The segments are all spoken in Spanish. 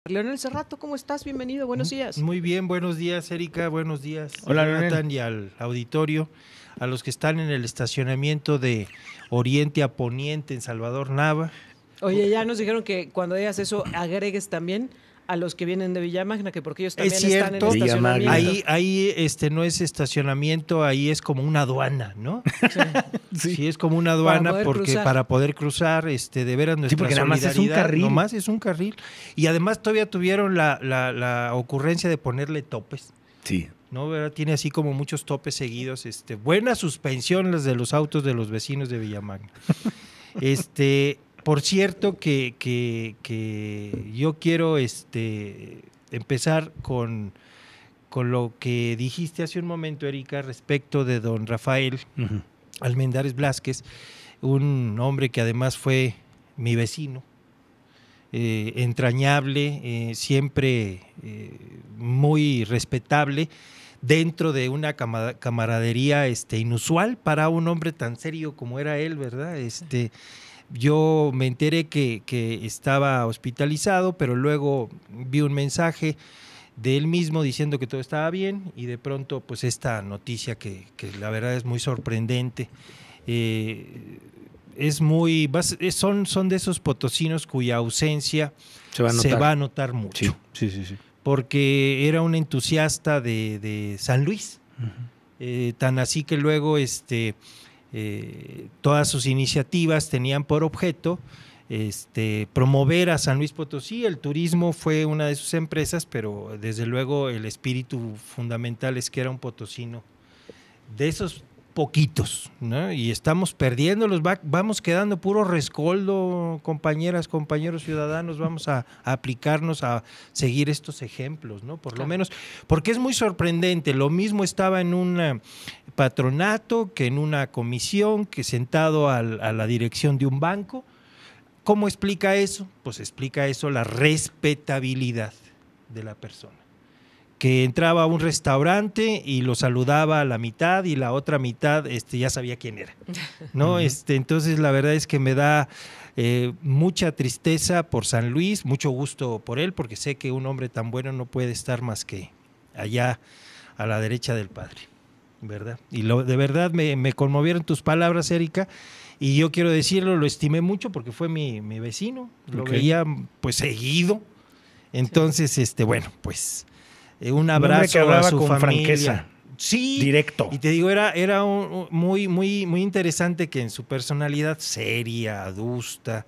Leonel Cerrato, ¿cómo estás? Bienvenido, buenos días. Muy bien, buenos días, Erika, buenos días. Hola, Jonathan, y al auditorio, a los que están en el estacionamiento de Oriente a Poniente en Salvador Nava. Oye, ya nos dijeron que cuando digas eso agregues también a los que vienen de Villamagna, que porque ellos también Es cierto, están en estacionamiento. Ahí no es estacionamiento, ahí es como una aduana, ¿no? Sí, es como una aduana para poder cruzar, de veras nuestra porque solidaridad. Nomás es un carril. Nomás es un carril. Y además todavía tuvieron la ocurrencia de ponerle topes. Sí. ¿No? ¿Verdad? Tiene así como muchos topes seguidos. Buena suspensión las de los autos de los vecinos de Villamagna. Por cierto que yo quiero empezar con lo que dijiste hace un momento, Erika, respecto de don Rafael Almendares Blázquez, un hombre que además fue mi vecino, entrañable, siempre muy respetable, dentro de una camaradería inusual para un hombre tan serio como era él, ¿verdad? Yo me enteré que estaba hospitalizado, pero luego vi un mensaje de él mismo diciendo que todo estaba bien, y de pronto pues esta noticia que la verdad es muy sorprendente. Son de esos potosinos cuya ausencia se va a notar mucho. Sí. Porque era un entusiasta de San Luis, tan así que luego todas sus iniciativas tenían por objeto promover a San Luis Potosí. El turismo fue una de sus empresas, pero desde luego el espíritu fundamental es que era un potosino de esos poquitos, ¿no? Y estamos perdiéndolos, vamos quedando puro rescoldo, compañeras, compañeros ciudadanos. Vamos a aplicarnos a seguir estos ejemplos, ¿no? Por lo menos, porque es muy sorprendente. Lo mismo estaba en un patronato que en una comisión, que sentado a la dirección de un banco. ¿Cómo explica eso? Pues explica eso la respetabilidad de la persona, que entraba a un restaurante y lo saludaba a la mitad y la otra mitad ya sabía quién era, ¿no? Entonces la verdad es que me da mucha tristeza por San Luis, mucho gusto por él, porque sé que un hombre tan bueno no puede estar más que allá a la derecha del Padre, ¿verdad? Y de verdad me conmovieron tus palabras, Erika, y yo quiero decirlo, lo estimé mucho porque fue mi vecino, lo veía pues seguido. Entonces, bueno, pues un abrazo a su con familia. Franqueza. Sí, directo. Y te digo, era muy interesante que en su personalidad seria, adusta,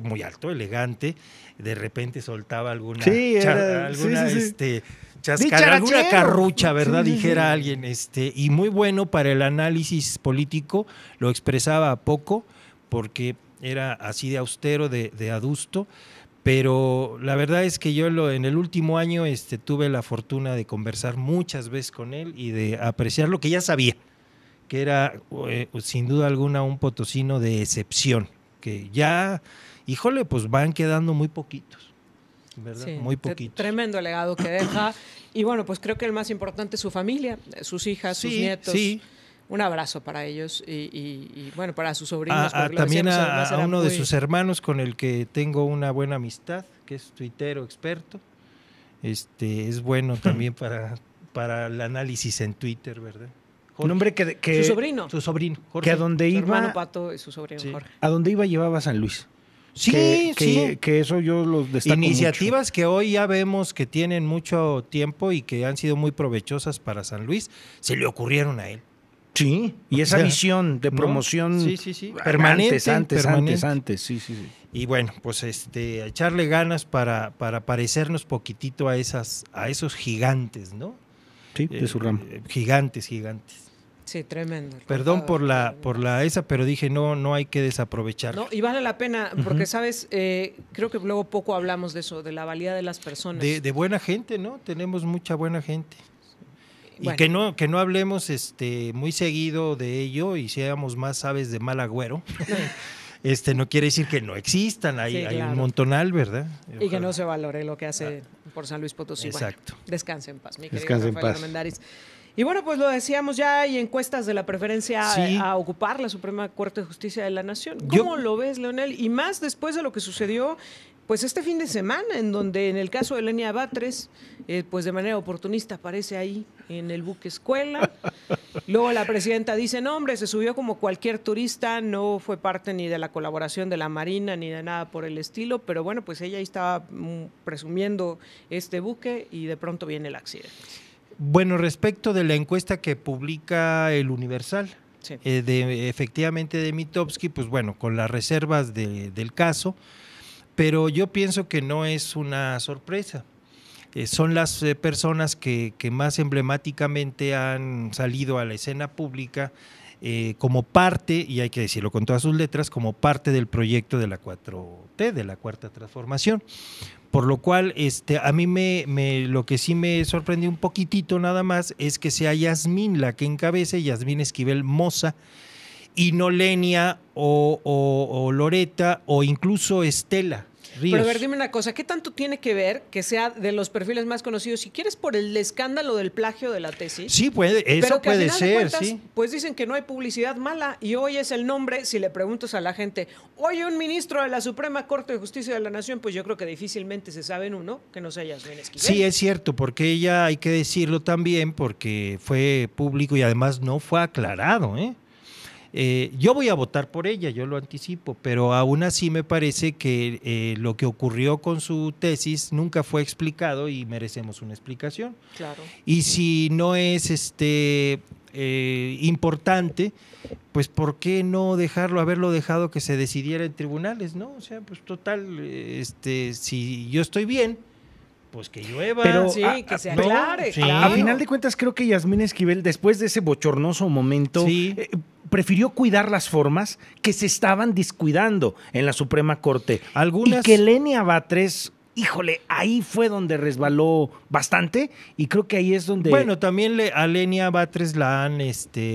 muy alto, elegante, de repente soltaba alguna alguna carrucha, ¿verdad? Dijera alguien, y muy bueno para el análisis político, lo expresaba poco, porque era así de austero, de adusto. Pero la verdad es que yo en el último año tuve la fortuna de conversar muchas veces con él y de apreciar lo que ya sabía, que era sin duda alguna un potosino de excepción, que ya, híjole, pues van quedando muy poquitos, ¿verdad? Sí, muy poquitos. Tremendo legado que deja. Y bueno, pues creo que el más importante es su familia, sus hijas, sus nietos. Sí. Un abrazo para ellos y bueno, para sus sobrinos. También a uno de sus hermanos con el que tengo una buena amistad, que es tuitero experto. Es bueno también para el análisis en Twitter, ¿verdad? Un hombre que su sobrino. Su sobrino, Jorge. Que a donde iba. Su hermano Pato y su sobrino Jorge. A donde iba llevaba a San Luis. Sí. Que eso yo los destaco Iniciativas mucho. Que hoy ya vemos que tienen mucho tiempo y que han sido muy provechosas para San Luis, se le ocurrieron a él. Sí, y esa visión de promoción permanente, antes. Sí. Y bueno, pues a echarle ganas para parecernos poquitito a esos gigantes, ¿no? Sí, de su ramo. Gigantes. Sí, tremendo. Perdón por esa, pero dije no hay que desaprovechar. No, y vale la pena, porque sabes, creo que luego poco hablamos de eso, de la valía de las personas. De buena gente, ¿no? Tenemos mucha buena gente. Bueno. Y que no hablemos muy seguido de ello y seamos más aves de mal agüero. No quiere decir que no existan, hay un montonal, ¿verdad? Y que no se valore lo que hace por San Luis Potosí. Exacto. Bueno, descanse en paz, mi querido Rafael Armendáriz. Y bueno, pues lo decíamos ya, hay encuestas de la preferencia a ocupar la Suprema Corte de Justicia de la Nación. ¿Cómo lo ves, Leonel? Y más después de lo que sucedió pues este fin de semana, en donde en el caso de Lenia Batres, pues de manera oportunista aparece ahí en el buque escuela. Luego la presidenta dice, no hombre, se subió como cualquier turista, no fue parte ni de la colaboración de la Marina ni de nada por el estilo, pero bueno, pues ella ahí estaba presumiendo este buque y de pronto viene el accidente. Bueno, respecto de la encuesta que publica el Universal, sí, efectivamente de Mitofsky, pues bueno, con las reservas del caso, pero yo pienso que no es una sorpresa. Son las personas que más emblemáticamente han salido a la escena pública como parte, y hay que decirlo con todas sus letras, como parte del proyecto de la 4T, de la Cuarta Transformación. Por lo cual, a mí lo que sí me sorprendió un poquitito nada más es que sea Yasmín la que encabece, Yasmín Esquivel Moza, y no Lenia o Loreta o incluso Estela Ríos. Pero a ver, dime una cosa, ¿qué tanto tiene que ver que sea de los perfiles más conocidos? Si quieres por el escándalo del plagio de la tesis. Sí, puede, eso pero que puede al final ser, de cuentas, sí. Pues dicen que no hay publicidad mala y hoy es el nombre, si le preguntas a la gente, oye, un ministro de la Suprema Corte de Justicia de la Nación, pues yo creo que difícilmente se sabe en uno que no sea Yasmín Esquivel. Sí, es cierto, porque ella, hay que decirlo también, porque fue público y además no fue aclarado, ¿eh? Yo voy a votar por ella, yo lo anticipo, pero aún así me parece que lo que ocurrió con su tesis nunca fue explicado y merecemos una explicación. Claro. Y si no es importante, pues ¿por qué no haberlo dejado que se decidiera en tribunales, ¿no? O sea, pues total, si yo estoy bien, pues que llueva. Pero sí, que se aclare. Sí. Claro. A final de cuentas, creo que Yasmín Esquivel, después de ese bochornoso momento, sí, prefirió cuidar las formas que se estaban descuidando en la Suprema Corte. Y que Lenia Batres, híjole, ahí fue donde resbaló bastante y creo que ahí es donde... Bueno, también a Lenia Batres la han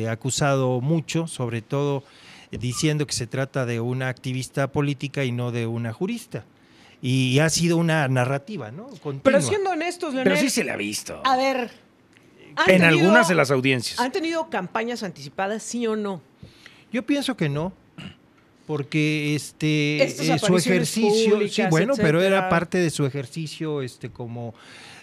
acusado mucho, sobre todo diciendo que se trata de una activista política y no de una jurista. Y ha sido una narrativa, ¿no? Continua. Pero siendo honestos, Leonel, pero sí se le ha visto. A ver, en algunas de las audiencias. ¿Han tenido campañas anticipadas, sí o no? Yo pienso que no, porque su ejercicio, públicas, sí, bueno, etcétera, pero era parte de su ejercicio como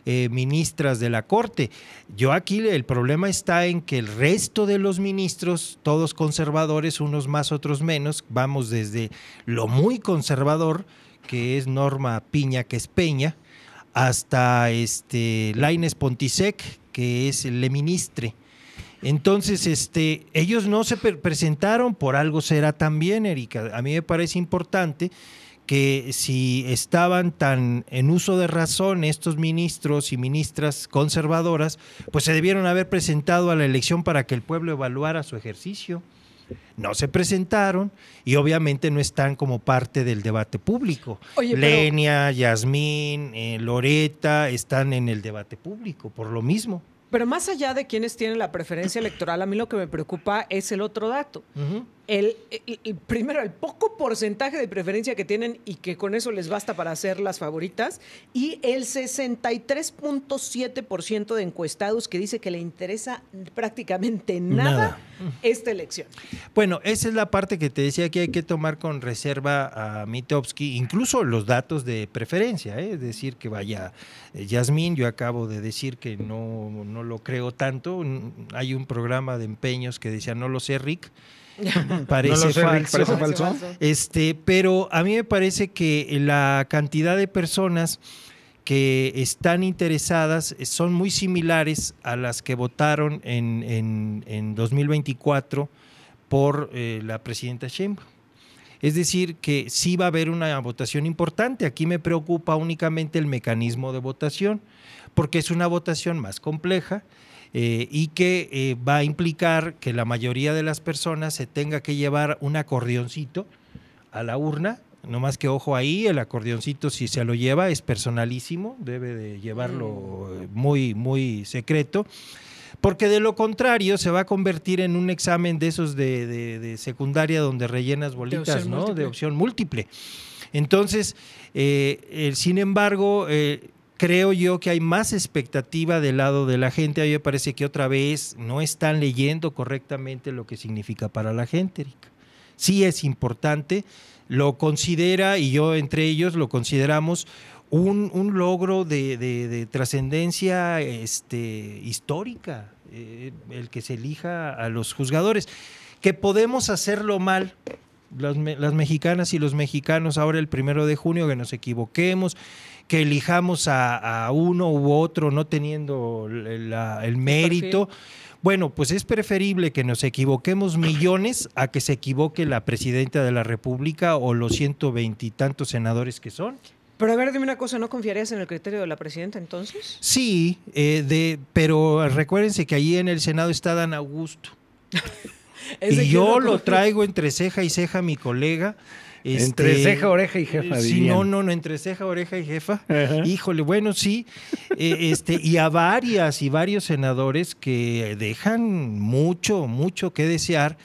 ministras de la Corte. Yo aquí el problema está en que el resto de los ministros, todos conservadores, unos más, otros menos, vamos desde lo muy conservador, que es Norma Piña, que es Peña, hasta Lainez Pontisek, que es le ministre. Entonces, ellos no se presentaron, por algo será también, Erika. A mí me parece importante que si estaban tan en uso de razón estos ministros y ministras conservadoras, pues se debieron haber presentado a la elección para que el pueblo evaluara su ejercicio. No se presentaron y obviamente no están como parte del debate público. Oye, Lenia, Yasmín, Loreta están en el debate público por lo mismo. Pero más allá de quienes tienen la preferencia electoral, a mí lo que me preocupa es el otro dato. Uh-huh. Primero, el poco porcentaje de preferencia que tienen y que con eso les basta para ser las favoritas, y el 63.7% de encuestados que dice que le interesa prácticamente nada esta elección. Bueno, esa es la parte que te decía que hay que tomar con reserva a Mitofsky, incluso los datos de preferencia, es decir, que vaya Yasmín, yo acabo de decir que no lo creo tanto, hay un programa de empeños que decía no lo sé, Rick, parece falso. Pero a mí me parece que la cantidad de personas que están interesadas son muy similares a las que votaron en 2024 por la presidenta Sheinbaum. Es decir, que sí va a haber una votación importante. Aquí me preocupa únicamente el mecanismo de votación, porque es una votación más compleja. Y que va a implicar que la mayoría de las personas se tenga que llevar un acordeoncito a la urna, no más que ojo ahí, el acordeoncito si se lo lleva es personalísimo, debe de llevarlo muy, muy secreto, porque de lo contrario se va a convertir en un examen de esos de secundaria donde rellenas bolitas, ¿no? De opción múltiple. Entonces, sin embargo, creo yo que hay más expectativa del lado de la gente. A mí me parece que otra vez no están leyendo correctamente lo que significa para la gente, Erika. Sí es importante, lo considera, y yo entre ellos lo consideramos, un logro de trascendencia histórica, el que se elija a los juzgadores. Que podemos hacerlo mal, las mexicanas y los mexicanos, ahora el 1 de junio, que nos equivoquemos, que elijamos a uno u otro no teniendo el mérito. Bueno, pues es preferible que nos equivoquemos millones a que se equivoque la presidenta de la República o los 120 y tantos senadores que son. Pero a ver, dime una cosa, ¿no confiarías en el criterio de la presidenta entonces? Sí, pero recuérdense que allí en el Senado está Dan Augusto. Y yo lo traigo entre ceja y ceja, mi colega. Entre ceja, oreja y jefa. Sí, no, entre ceja, oreja y jefa. Ajá. Híjole, bueno, sí. Y a varios senadores que dejan mucho que desear,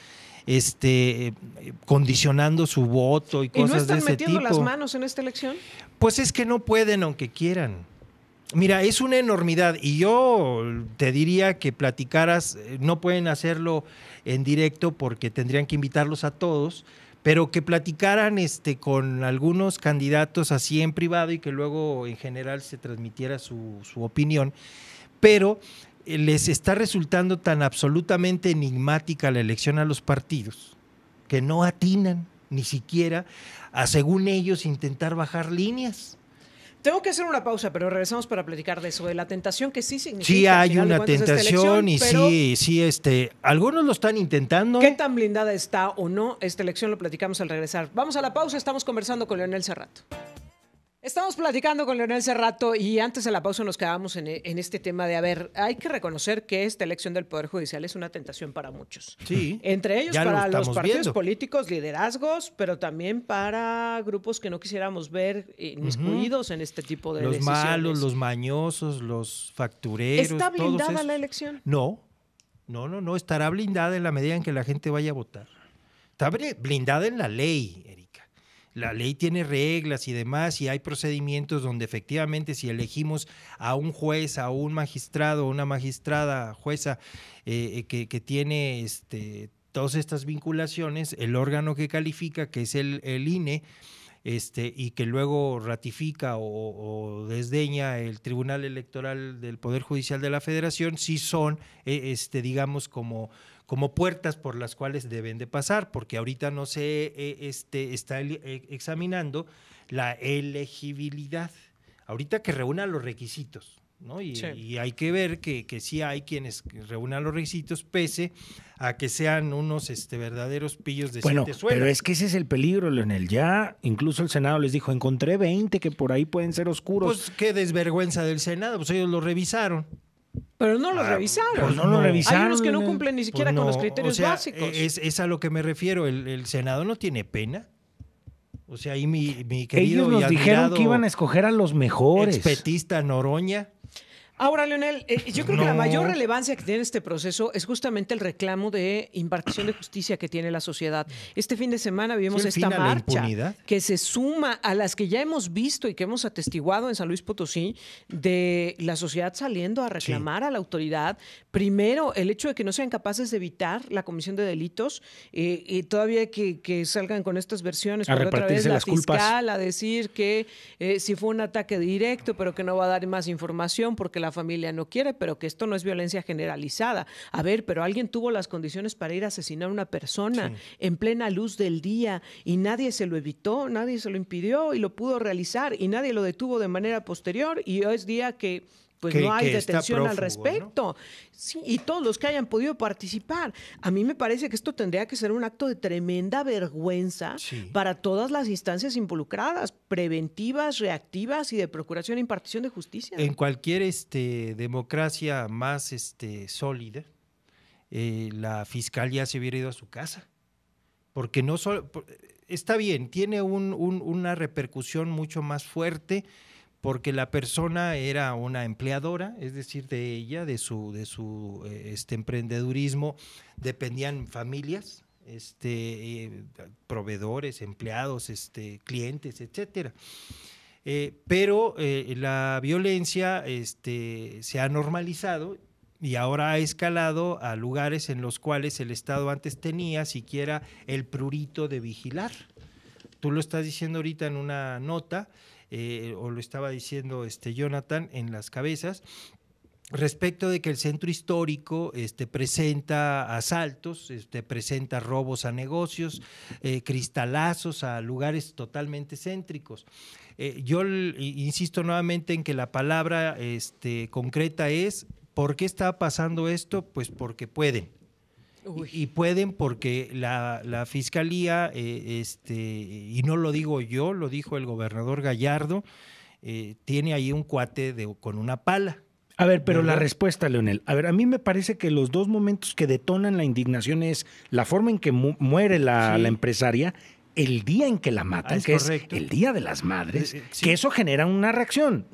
condicionando su voto y cosas de ese tipo. ¿Y no están metiendo las manos en esta elección? Pues es que no pueden, aunque quieran. Mira, es una enormidad y yo te diría que platicaras, no pueden hacerlo en directo porque tendrían que invitarlos a todos, pero que platicaran con algunos candidatos así en privado y que luego en general se transmitiera su opinión, pero les está resultando tan absolutamente enigmática la elección a los partidos que no atinan ni siquiera a, según ellos, intentar bajar líneas. Tengo que hacer una pausa, pero regresamos para platicar de eso, de la tentación que sí significa. Sí hay una tentación y sí, algunos lo están intentando. ¿Qué tan blindada está o no esta elección? Lo platicamos al regresar. Vamos a la pausa, estamos conversando con Leonel Cerrato. Estamos platicando con Leonel Cerrato y antes de la pausa nos quedamos en este tema de, hay que reconocer que esta elección del Poder Judicial es una tentación para muchos. Sí. Entre ellos para los partidos políticos, liderazgos, pero también para grupos que no quisiéramos ver inmiscuidos en este tipo de decisiones. Los malos, los mañosos, los factureros. ¿Está blindada la elección? No, estará blindada en la medida en que la gente vaya a votar. Está blindada en la ley, Erika. La ley tiene reglas y demás, y hay procedimientos donde efectivamente si elegimos a un juez, a un magistrado, una magistrada, jueza, que tiene todas estas vinculaciones, el órgano que califica, que es el INE, y que luego ratifica o desdeña el Tribunal Electoral del Poder Judicial de la Federación, sí son, digamos, como puertas por las cuales deben de pasar, porque ahorita no se está examinando la elegibilidad. Ahorita que reúna los requisitos, ¿no? Y hay que ver que sí hay quienes reúnan los requisitos, pese a que sean unos verdaderos pillos de siete suelos. Pero es que ese es el peligro, Leonel. Ya incluso el Senado les dijo, encontré 20 que por ahí pueden ser oscuros. Pues qué desvergüenza del Senado, pues ellos lo revisaron. Pero no lo revisaron. Pues no lo revisaron. Hay unos que no cumplen ni siquiera con los criterios básicos. Es a lo que me refiero. El Senado no tiene pena. O sea, ahí mi querido ellos nos dijeron que iban a escoger a los mejores. Expetista Noroña. Ahora, Leonel, yo creo que la mayor relevancia que tiene este proceso es justamente el reclamo de impartición de justicia que tiene la sociedad. Este fin de semana vimos esta marcha que se suma a las que ya hemos visto y que hemos atestiguado en San Luis Potosí, de la sociedad saliendo a reclamar a la autoridad. Primero, el hecho de que no sean capaces de evitar la comisión de delitos, y todavía que salgan con estas versiones, a otra vez la fiscal culpas. A decir que si fue un ataque directo, pero que no va a dar más información porque la familia no quiere, pero que esto no es violencia generalizada. A ver, pero alguien tuvo las condiciones para ir a asesinar a una persona en plena luz del día y nadie se lo evitó, nadie se lo impidió y lo pudo realizar y nadie lo detuvo de manera posterior y hoy es día que no hay detención prófugo, al respecto. ¿No? Sí, y todos los que hayan podido participar. A mí me parece que esto tendría que ser un acto de tremenda vergüenza para todas las instancias involucradas, preventivas, reactivas y de procuración e impartición de justicia. En cualquier democracia más sólida, la fiscal ya se hubiera ido a su casa. Porque no solo está bien, tiene una repercusión mucho más fuerte, porque la persona era una empleadora, es decir, de ella, de su emprendedurismo, dependían familias, proveedores, empleados, clientes, etcétera. Pero la violencia se ha normalizado y ahora ha escalado a lugares en los cuales el Estado antes tenía siquiera el prurito de vigilar. tú lo estás diciendo ahorita en una nota, o lo estaba diciendo Jonathan en las cabezas, respecto de que el centro histórico presenta asaltos, presenta robos a negocios, cristalazos a lugares totalmente céntricos. Yo insisto nuevamente en que la palabra concreta es, ¿por qué está pasando esto? Pues porque pueden. Y pueden porque la Fiscalía, y no lo digo yo, lo dijo el gobernador Gallardo, tiene ahí un cuate con una pala. A ver, pero ¿verdad? La respuesta, Leonel. A ver, a mí me parece que los dos momentos que detonan la indignación es la forma en que muere la empresaria, el día en que la matan, que correcto. Es el Día de las Madres, sí. Que eso genera una reacción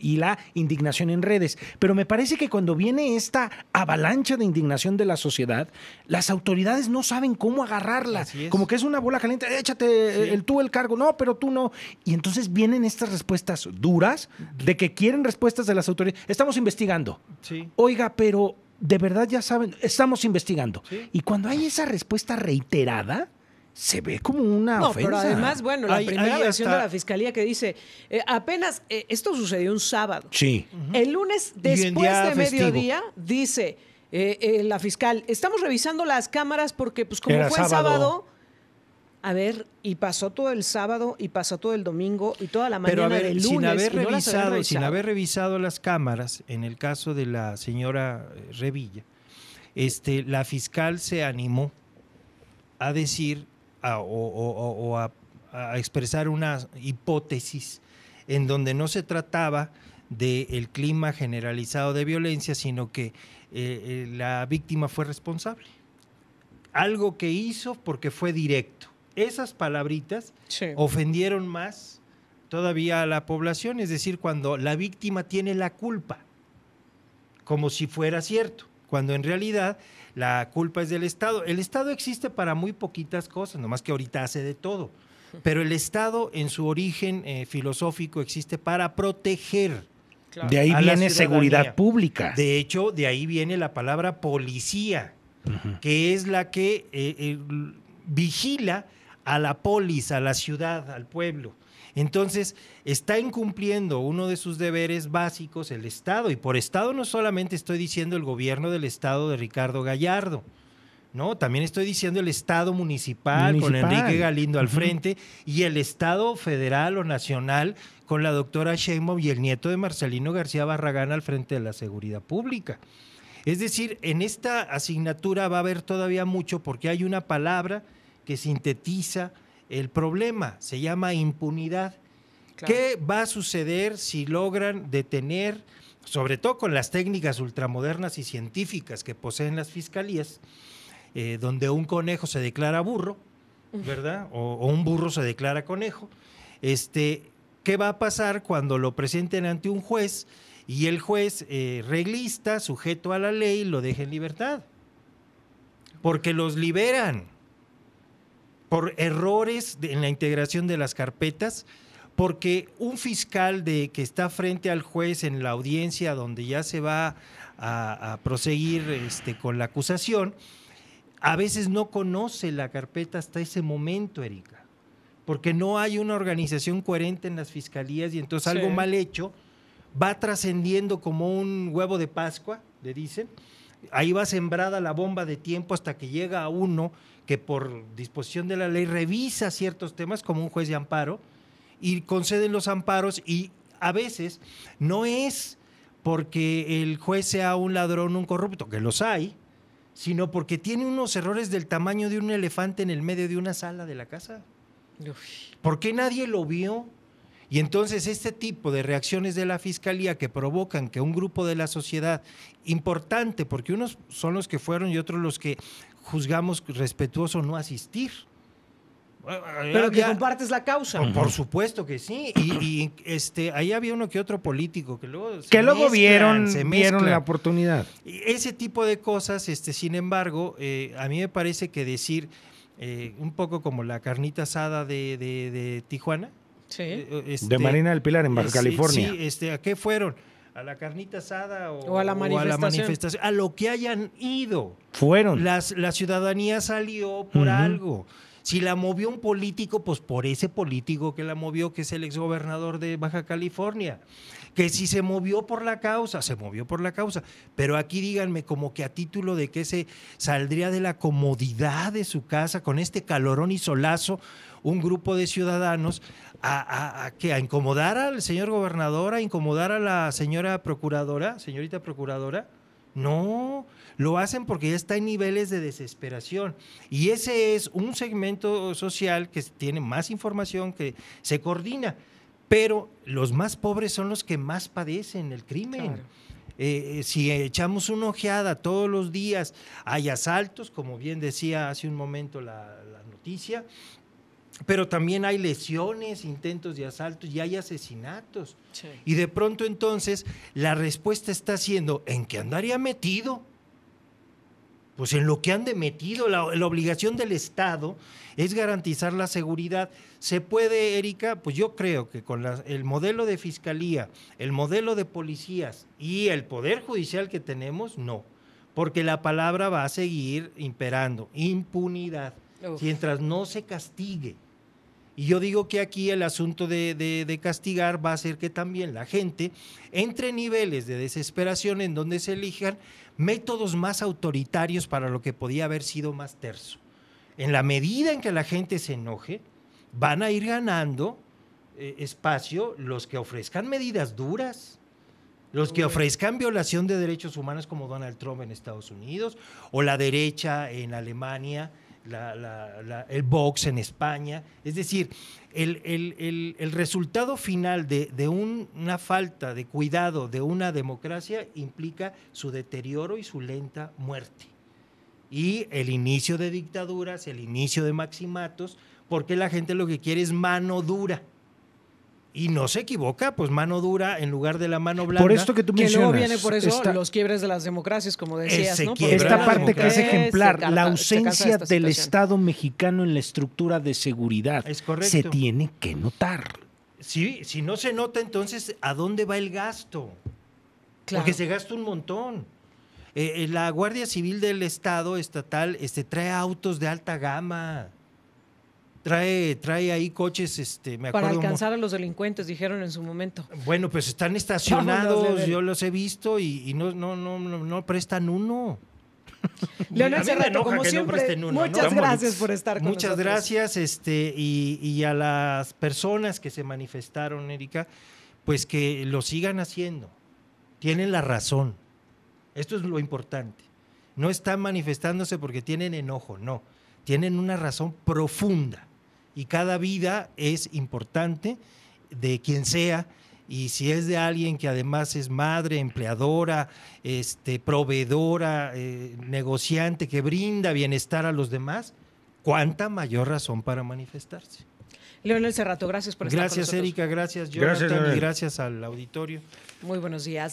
y la indignación en redes. Pero me parece que cuando viene esta avalancha de indignación de la sociedad, las autoridades no saben cómo agarrarla. Como que es una bola caliente, échate tú el cargo, no, pero tú no. Y entonces vienen estas respuestas duras de que quieren respuestas de las autoridades. Estamos investigando. Sí. Oiga, pero de verdad ya saben, estamos investigando. Sí. Y cuando hay esa respuesta reiterada, se ve como una ofensa. No, pero además, bueno, la primera versión de la Fiscalía que dice, apenas, esto sucedió un sábado. Sí. El lunes, después de mediodía, dice la fiscal, estamos revisando las cámaras porque, pues, como fue el sábado, a ver, y pasó todo el sábado, y pasó todo el domingo, y toda la mañana del lunes. Sin haber revisado las cámaras, en el caso de la señora Revilla, la fiscal se animó a decir a expresar una hipótesis en donde no se trataba del clima generalizado de violencia, sino que la víctima fue responsable. Algo que hizo porque fue directo. Esas palabritas ofendieron más todavía a la población, es decir, cuando la víctima tiene la culpa, como si fuera cierto, cuando en realidad la culpa es del Estado. El Estado existe para muy poquitas cosas, nomás que ahorita hace de todo. Pero el Estado, en su origen filosófico, existe para proteger. Claro. De ahí viene seguridad pública. De hecho, de ahí viene la palabra policía, que es la que vigila a la polis, a la ciudad, al pueblo. Entonces, está incumpliendo uno de sus deberes básicos el Estado, y por Estado no solamente estoy diciendo el gobierno del Estado de Ricardo Gallardo, ¿no? También estoy diciendo el Estado municipal. Con Enrique Galindo al frente, y el Estado federal o nacional con la doctora Sheinbaum y el nieto de Marcelino García Barragán al frente de la seguridad pública. Es decir, en esta asignatura va a haber todavía mucho, porque hay una palabra que sintetiza el problema, se llama impunidad. Claro. ¿Qué va a suceder si logran detener, sobre todo con las técnicas ultramodernas y científicas que poseen las fiscalías, donde un conejo se declara burro, ¿verdad? O un burro se declara conejo? ¿Qué va a pasar cuando lo presenten ante un juez y el juez reglista, sujeto a la ley, lo deja en libertad? Porque los liberan por errores en la integración de las carpetas, porque un fiscal que está frente al juez en la audiencia donde ya se va a proseguir con la acusación, a veces no conoce la carpeta hasta ese momento, Erika, porque no hay una organización coherente en las fiscalías, y entonces algo mal hecho va trascendiendo como un huevo de Pascua, le dicen. Ahí va sembrada la bomba de tiempo hasta que llega a uno que por disposición de la ley revisa ciertos temas, como un juez de amparo, y conceden los amparos, y a veces no es porque el juez sea un ladrón, un corrupto, que los hay, sino porque tiene unos errores del tamaño de un elefante en el medio de una sala de la casa. ¿Por qué nadie lo vio? Y entonces este tipo de reacciones de la Fiscalía que provocan que un grupo de la sociedad importante, porque unos son los que fueron y otros los que juzgamos respetuoso no asistir. Pero que compartes la causa. Por supuesto que sí. Y ahí había uno que otro político que luego vieron la oportunidad. Y ese tipo de cosas, sin embargo, a mí me parece que decir un poco como la carnita asada de Tijuana. Sí. De Marina del Pilar en Baja California. Sí, ¿a qué fueron? ¿A la carnita asada o a la manifestación? A lo que hayan ido. Fueron. La ciudadanía salió por algo. Si la movió un político, pues por ese político que la movió, que es el exgobernador de Baja California. Que si se movió por la causa, se movió por la causa. Pero aquí díganme, como que a título de que se saldría de la comodidad de su casa con este calorón y solazo, un grupo de ciudadanos a incomodar al señor gobernador, a incomodar a la señorita procuradora. No, lo hacen porque ya está en niveles de desesperación. Y ese es un segmento social que tiene más información, que se coordina. Pero los más pobres son los que más padecen el crimen. Claro. Si echamos una ojeada todos los días, hay asaltos, como bien decía hace un momento la noticia, pero también hay lesiones, intentos de asaltos y hay asesinatos. Sí. Y de pronto entonces la respuesta está siendo, ¿en qué andaría metido? Pues en lo que ande metido. La obligación del Estado es garantizar la seguridad. ¿Se puede, Erika? Pues yo creo que con el modelo de fiscalía, el modelo de policías y el poder judicial que tenemos, no. Porque la palabra va a seguir imperando, impunidad, mientras no se castigue. Y yo digo que aquí el asunto de castigar va a hacer que también la gente entre niveles de desesperación en donde se elijan métodos más autoritarios para lo que podía haber sido más terso. En la medida en que la gente se enoje, van a ir ganando espacio los que ofrezcan medidas duras, los que ofrezcan violación de derechos humanos como Donald Trump en Estados Unidos o la derecha en Alemania, el Vox en España. Es decir, el resultado final de una falta de cuidado de una democracia implica su deterioro y su lenta muerte. Y el inicio de dictaduras, el inicio de maximatos, porque la gente lo que quiere es mano dura. Y no se equivoca, pues mano dura en lugar de la mano blanda. Por esto que tú mencionas. Que luego viene por eso los quiebres de las democracias, como decías, ¿no? Esta parte que es ejemplar, la ausencia del Estado mexicano en la estructura de seguridad. Es correcto. Se tiene que notar. Sí, si no se nota, entonces, ¿a dónde va el gasto? Claro. Porque se gasta un montón. La Guardia Civil del Estado estatal trae autos de alta gama. Trae ahí coches, me acuerdo. Para alcanzar a los delincuentes, dijeron en su momento. Bueno, pues están estacionados, yo los he visto y no prestan uno. Leonel Cerrato, como siempre, muchas gracias por estar con nosotros. Muchas gracias, y a las personas que se manifestaron, Erika, pues que lo sigan haciendo. Tienen la razón. Esto es lo importante. No están manifestándose porque tienen enojo, no. Tienen una razón profunda. Y cada vida es importante, de quien sea, y si es de alguien que además es madre, empleadora, proveedora, negociante, que brinda bienestar a los demás, ¿cuánta mayor razón para manifestarse? Leonel Cerrato, gracias por estar con nosotros. Gracias, Erika, gracias, Jonathan, y gracias al auditorio. Muy buenos días.